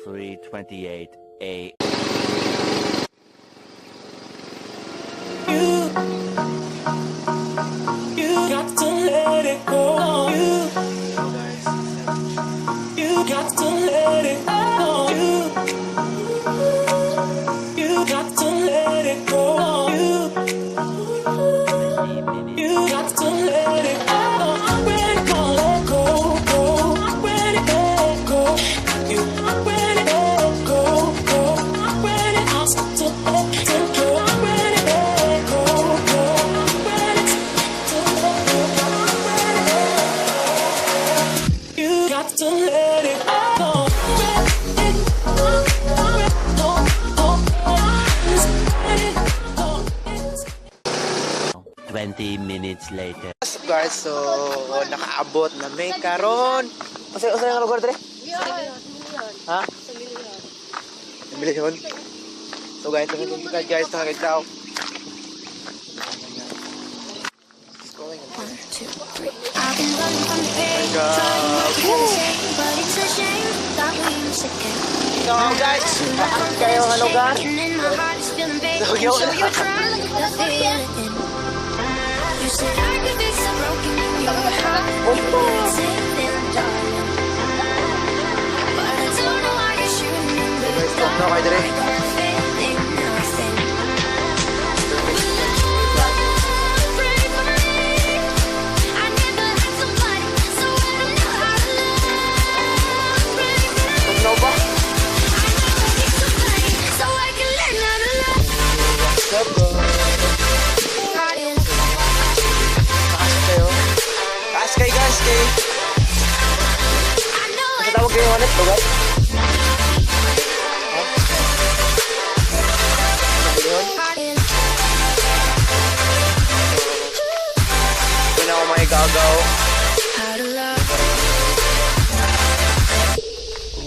.28 A. You got to let it go. You got to let it go. You got to let it go. You got to let it go. When it go, let go, go. When it go, go. You when it go, go, go. When it has to go. When it go, go, go. When it's to let go. You got to let it go. 20 minutes later. Guys, so nakaabot na may karon. Usay nga lugar dre? Ha? Milyon. So guys, tumingin kita guys, nakakita ako. I've been running from the pain, trying not to feel the same, but it's a shame that we used to care. So guys, kayo ang lugar. And my heart is feeling vacant, so you're trying to feel it in. You said I could fix a broken in your heart, you were saying, darling. But I don't know why you're shooting in the dark. No, kay dre. I got faith in nothing. No ba? Stop go. Taas kayo guys, kay. Kasi tawag kayo ulit, lugar. Hindi na ako makigagaw.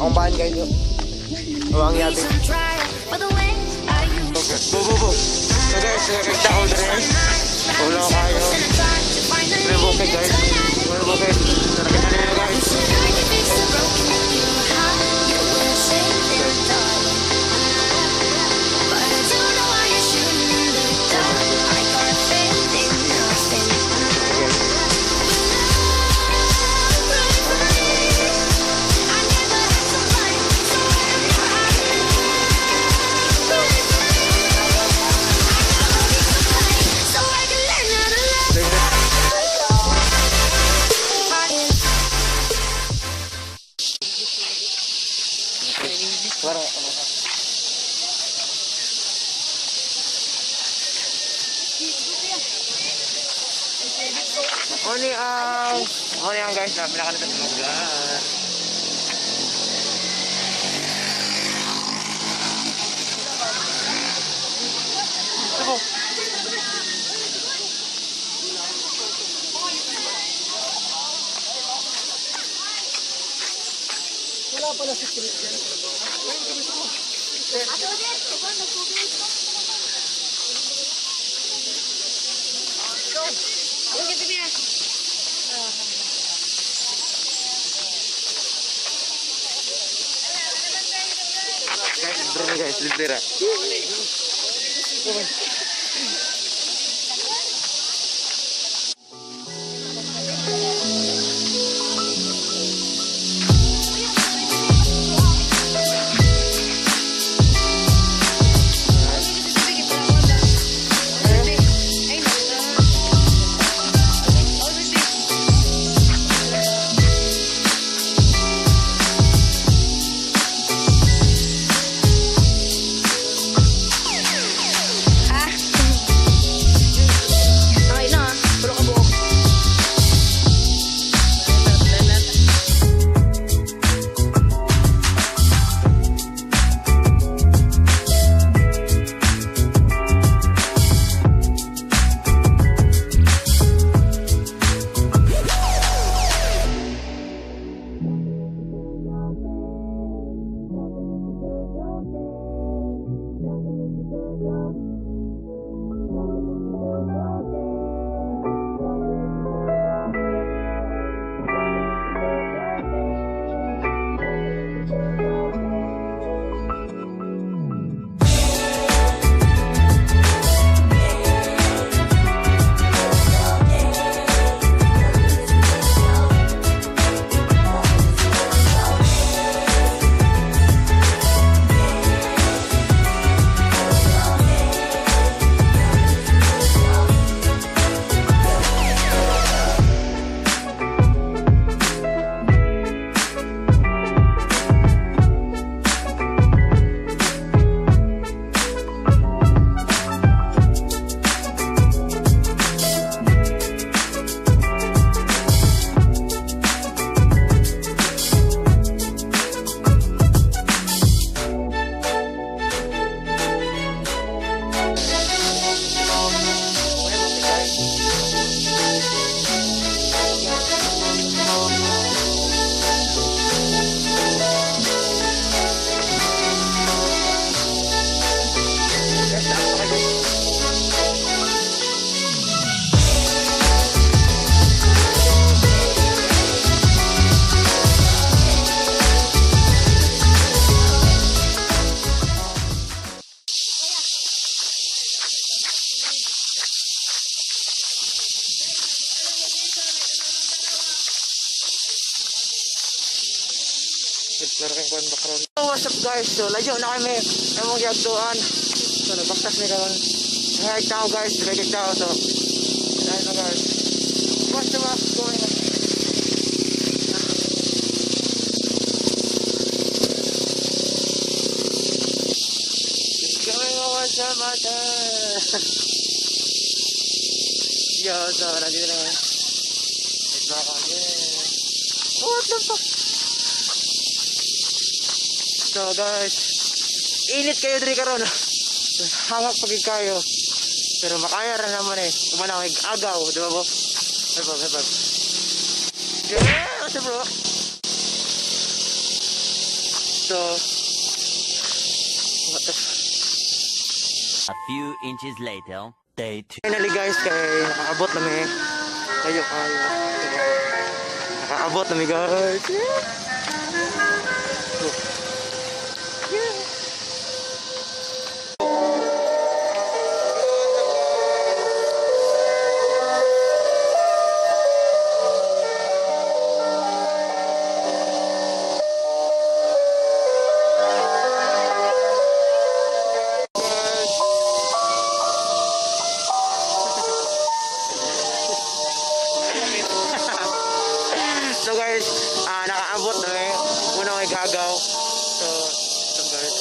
Ang bahan kayo. Ang yabi. Bo. So guys, nakikita ko dre. Wala kayo. May bukid guys. May bukid. Nakikita nyo guys. Ano yan guys, pinaka natin ng lugar. Ito. Wala pala si Christian. Guys, libre. Laraking ko ang background. So what's up guys? So layo na kami. Among yagtuan. So nagbaktas ni karon. Hike tao guys. Hike tao. So dahil na guys. What's going on? It's going on sa mata. Yo, so nandito na. It's back again. What the fuck? So guys, init kayo diri karon. Hangak pagig kayo. Pero makaya ra naman eh. Umanang agaw, di ba po? Hepag. Yeah, what's up bro? So, what the A few inches later, day 2. finally guys, kay nakaabot na may kayo kayo. Nakaabot na may guys. So guys, nakaabot na eh. Una may gagaw. So guys.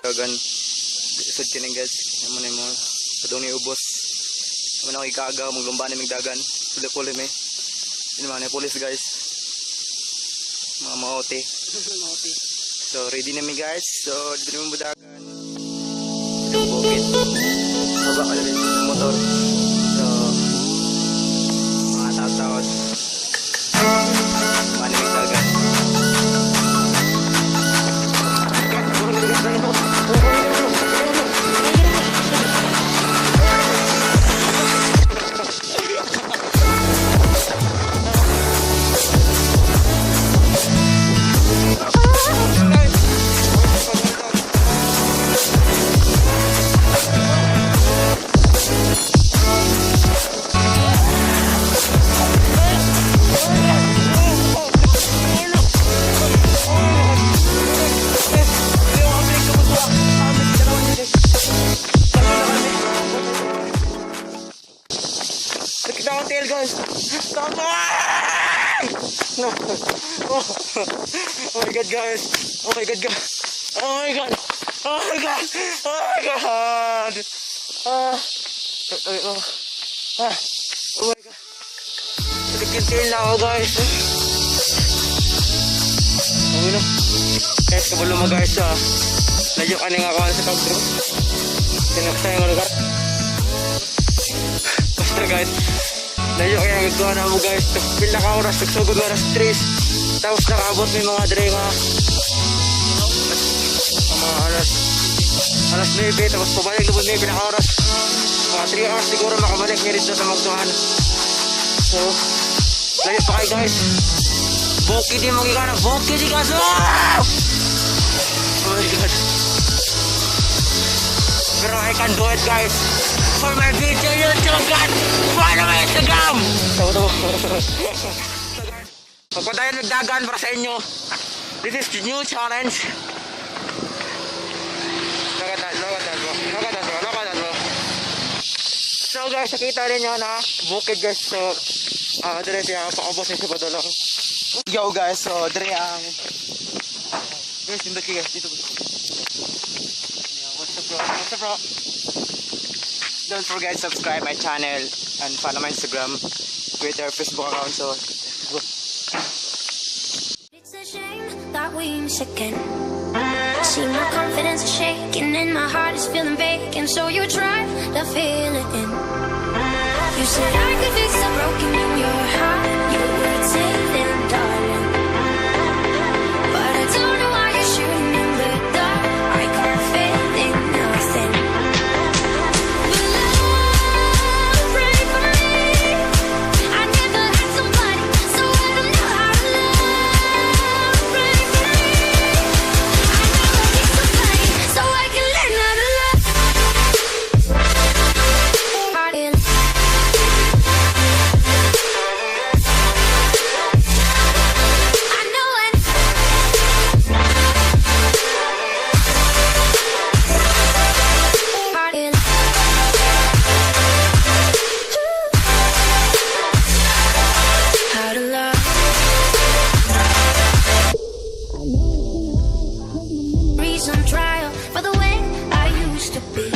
Kagan isod kining guys naman mo padong ni ubos naman ako ikaaga maglumba ni migdagan puli me ini man pulis guys mga maote so ready na mi guys so dito mo budagan bukit baba ka rin ng motor so mga tawad man migdagan Kita ang tail guys. Come on! No. Oh my god guys. Oh my god guys. Oh my god. Oh my god. Oh my god. Oh my god. Sakit tail na ako guys. Okay na. Guys, kabalo mo guys ha. Layo ka nga ako sa pag-draw. Tinaksa yung lugar. Basta guys. Layo kaya nagtuwa na mo guys. Pila ka oras. Nagsugod mo oras 3. Tapos nakaabot may mga dre mga alas 9. Tapos pabalik na po may pinaka oras. Mga 3 hours siguro makabalik niya rito sa magtuhan. So layo pa kayo guys. Bukid din mo gigana. Bukid di kaso. Oh my god. Pero I can do it guys. For my video YouTube guys. Follow my Instagram. Tawa. Pagpadayan nagdagan para sa inyo. This is the new challenge. Nakatan mo. So guys, nakita rin nyo na bukid guys. So, dire siya pakabos niya sa padulong. Yo guys, so dire ang guys, yung baki guys, dito. Yeah, what's up bro? don't forget to subscribe my channel and follow my Instagram, Twitter, Facebook account. So, It's a shame that we miss again. See, my confidence is shaking and my heart is feeling vacant. So you tried to fill it in. You said I could fix the broken in your heart. You would save them, darling. But I don't know why you're shooting in the dark. I can't faith in nothing. But love, pray for me. I never had somebody, so I don't know how to love. Pray for me. I never need somebody, so I can learn how to love. Heart is I know it. Heart is how to love. Reason trial for the way I used to be.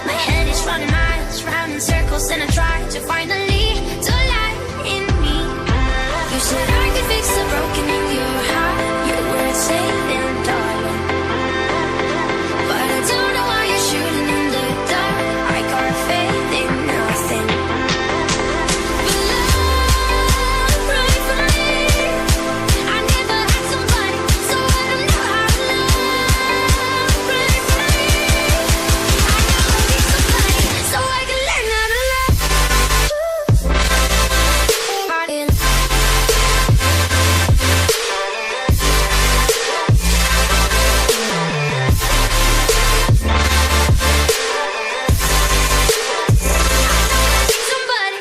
My head is running miles round in circles, and I try to find a lead to light in me. You said I could fix the broken in your heart. Your words saving, darling. But I don't know why you're shooting in the dark. I got faith in nothing. But love, pray for me. I never had somebody, so I don't know how to love. Pray for me. I never need somebody, so I can learn how to love. Heart is somebody.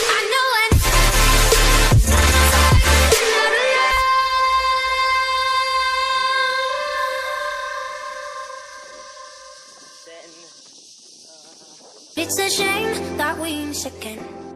I know it. So I can learn how to love. It's a shame that we miss again.